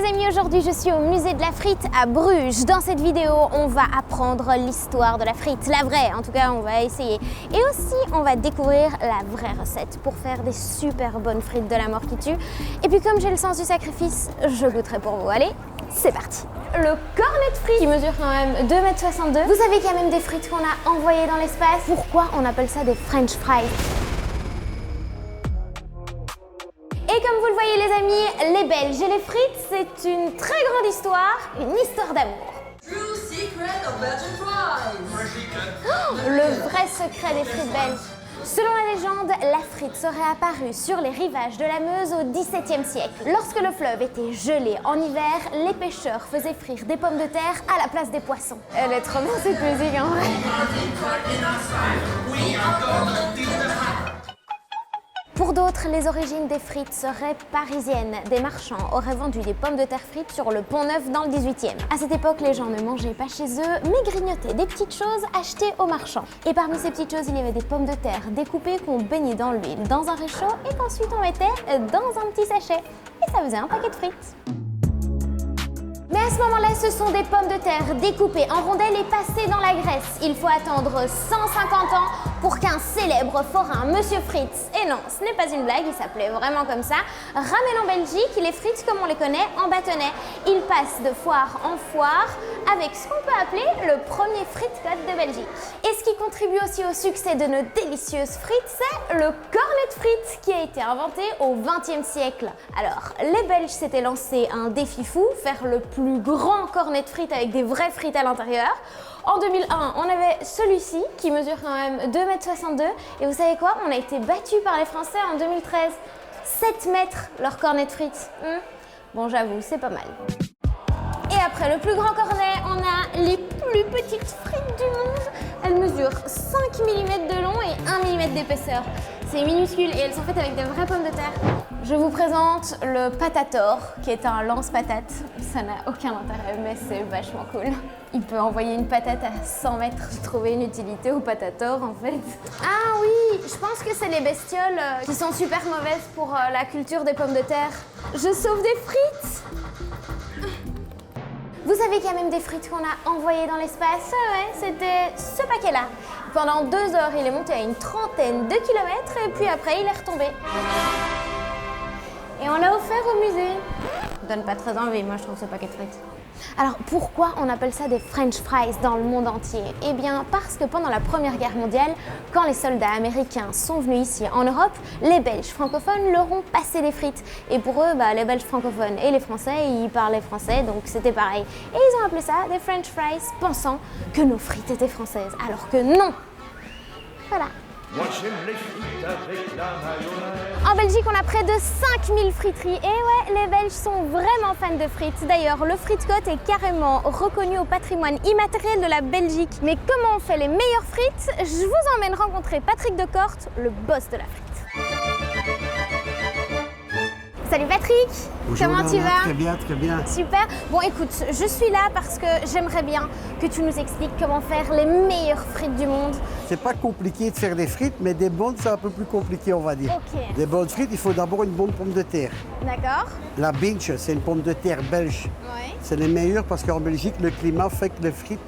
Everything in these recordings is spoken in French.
les amis, aujourd'hui je suis au musée de la frite à Bruges. Dans cette vidéo, on va apprendre l'histoire de la frite, la vraie, en tout cas on va essayer. Et aussi, on va découvrir la vraie recette pour faire des super bonnes frites de la mort qui tue. Et puis comme j'ai le sens du sacrifice, je goûterai pour vous. Allez, c'est parti. Le cornet de frites qui mesure quand même 2,62 m. Vous savez qu'il y a même des frites qu'on a envoyées dans l'espace. Pourquoi on appelle ça des French fries? Et comme vous le voyez les amis, les Belges et les frites, c'est une très grande histoire, une histoire d'amour. Le vrai secret des frites belges. Selon la légende, la frite serait apparue sur les rivages de la Meuse au XVIIe siècle. Lorsque le fleuve était gelé en hiver, les pêcheurs faisaient frire des pommes de terre à la place des poissons. Elle est trop bien cette musique en vrai. Pour d'autres, les origines des frites seraient parisiennes. Des marchands auraient vendu des pommes de terre frites sur le Pont-Neuf dans le 18e. À cette époque, les gens ne mangeaient pas chez eux, mais grignotaient des petites choses achetées aux marchands. Et parmi ces petites choses, il y avait des pommes de terre découpées qu'on baignait dans l'huile, dans un réchaud et qu'ensuite on mettait dans un petit sachet. Et ça faisait un paquet de frites. Mais à ce moment-là, ce sont des pommes de terre découpées en rondelles et passées dans la graisse. Il faut attendre 150 ans pour qu'un célèbre forain, Monsieur Fritz, et non, ce n'est pas une blague, il s'appelait vraiment comme ça, ramène en Belgique les frites comme on les connaît en bâtonnet. Il passe de foire en foire avec ce qu'on peut appeler le premier frite-cut de Belgique. Et ce qui contribue aussi au succès de nos délicieuses frites, c'est le cornet de frites qui a été inventé au XXe siècle. Alors, les Belges s'étaient lancé un défi fou, faire le plus grand cornet de frites avec des vraies frites à l'intérieur. En 2001, on avait celui-ci qui mesure quand même 2,62 m. Et vous savez quoi? On a été battus par les Français en 2013. 7 mètres leur cornet de frites. Bon, j'avoue, c'est pas mal. Et après le plus grand cornet, on a les plus petites frites du monde. Elles mesurent 5 mm de long et 1 mm d'épaisseur. C'est minuscule et elles sont faites avec de vraies pommes de terre. Je vous présente le patator, qui est un lance-patate. Ça n'a aucun intérêt, mais c'est vachement cool. Il peut envoyer une patate à 100 mètres. J'ai trouvé une utilité au patator, en fait. Ah oui, je pense que c'est les bestioles qui sont super mauvaises pour la culture des pommes de terre. Je sauve des frites! Vous savez qu'il y a même des frites qu'on a envoyées dans l'espace? Ouais, c'était ce paquet-là. Pendant 2 heures, il est monté à une trentaine de kilomètres et puis après, il est retombé. Et on l'a offert au musée. Ça donne pas très envie, moi je trouve ce paquet de frites. Alors pourquoi on appelle ça des French fries dans le monde entier? Eh bien parce que pendant la Première Guerre mondiale, quand les soldats américains sont venus ici en Europe, les Belges francophones leur ont passé des frites. Et pour eux, les Belges francophones et les Français, ils parlaient français, donc c'était pareil. Et ils ont appelé ça des French fries, pensant que nos frites étaient françaises, alors que non. Voilà. Moi j'aime les frites avec la mayonnaise. En Belgique, on a près de 5000 friteries. Et ouais, les Belges sont vraiment fans de frites. D'ailleurs, le frite-cut est carrément reconnu au patrimoine immatériel de la Belgique. Mais comment on fait les meilleures frites? Je vous emmène rencontrer Patrick de Kort, le boss de la frite. Salut Patrick. Bonjour, comment tu vas? Très bien, très bien. Super. Bon écoute, je suis là parce que j'aimerais bien que tu nous expliques comment faire les meilleures frites du monde. C'est pas compliqué de faire des frites, mais des bonnes, c'est un peu plus compliqué, on va dire. Ok. Des bonnes frites, il faut d'abord une bonne pomme de terre. D'accord. La Binch, c'est une pomme de terre belge. Ouais. C'est les meilleures parce qu'en Belgique, le climat fait que les frites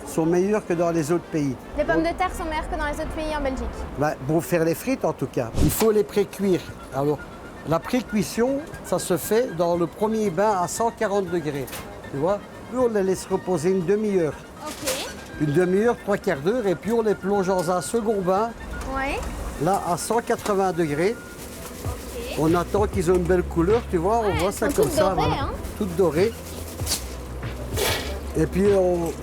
sont meilleures que dans les autres pays. Les pommes de terre sont meilleures que dans les autres pays en Belgique. Pour faire les frites, en tout cas, il faut les pré-cuire. Alors, la pré-cuisson, ça se fait dans le premier bain à 140 degrés. Tu vois? Puis on les laisse reposer une demi-heure. Ok. Une demi-heure, 3/4 d'heure, et puis on les plonge dans un second bain, Ouais. là à 180 degrés. Ok. On attend qu'ils ont une belle couleur, tu vois, Ouais, on voit elles ça sont comme toutes ça, dorées, voilà. hein. Toutes dorées. Et puis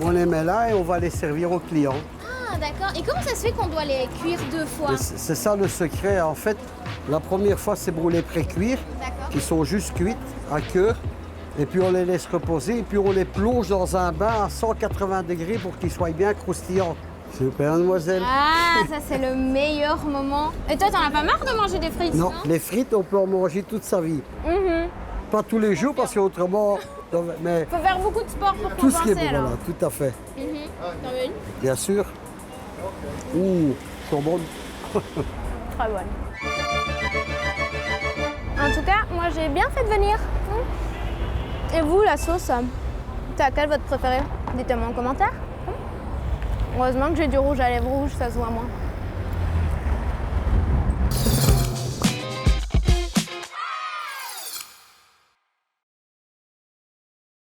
on les met là et on va les servir aux clients. Ah d'accord. Et comment ça se fait qu'on doit les cuire 2 fois? Et c'est ça le secret, en fait. La première fois, c'est pour les pré-cuire, D'accord. qui sont juste cuites à cœur. Et puis on les laisse reposer, et puis on les plonge dans un bain à 180 degrés pour qu'ils soient bien croustillants. Super, mademoiselle. Ah, ça c'est le meilleur moment. Et toi, t'en as pas marre de manger des frites? Non, les frites, on peut en manger toute sa vie. Pas tous les jours, parce qu'autrement... Mais Faut faire beaucoup de sport pour tout ce qui est compenser bon, alors. voilà, tout à fait. T'en veux une? Bien sûr. Ouh, elles sont bonnes. Très bonne. En tout cas, moi j'ai bien fait de venir. Et vous, la sauce, c'est laquelle votre préférée? Dites-moi en commentaire. Heureusement que j'ai du rouge à lèvres rouge, ça se voit moins.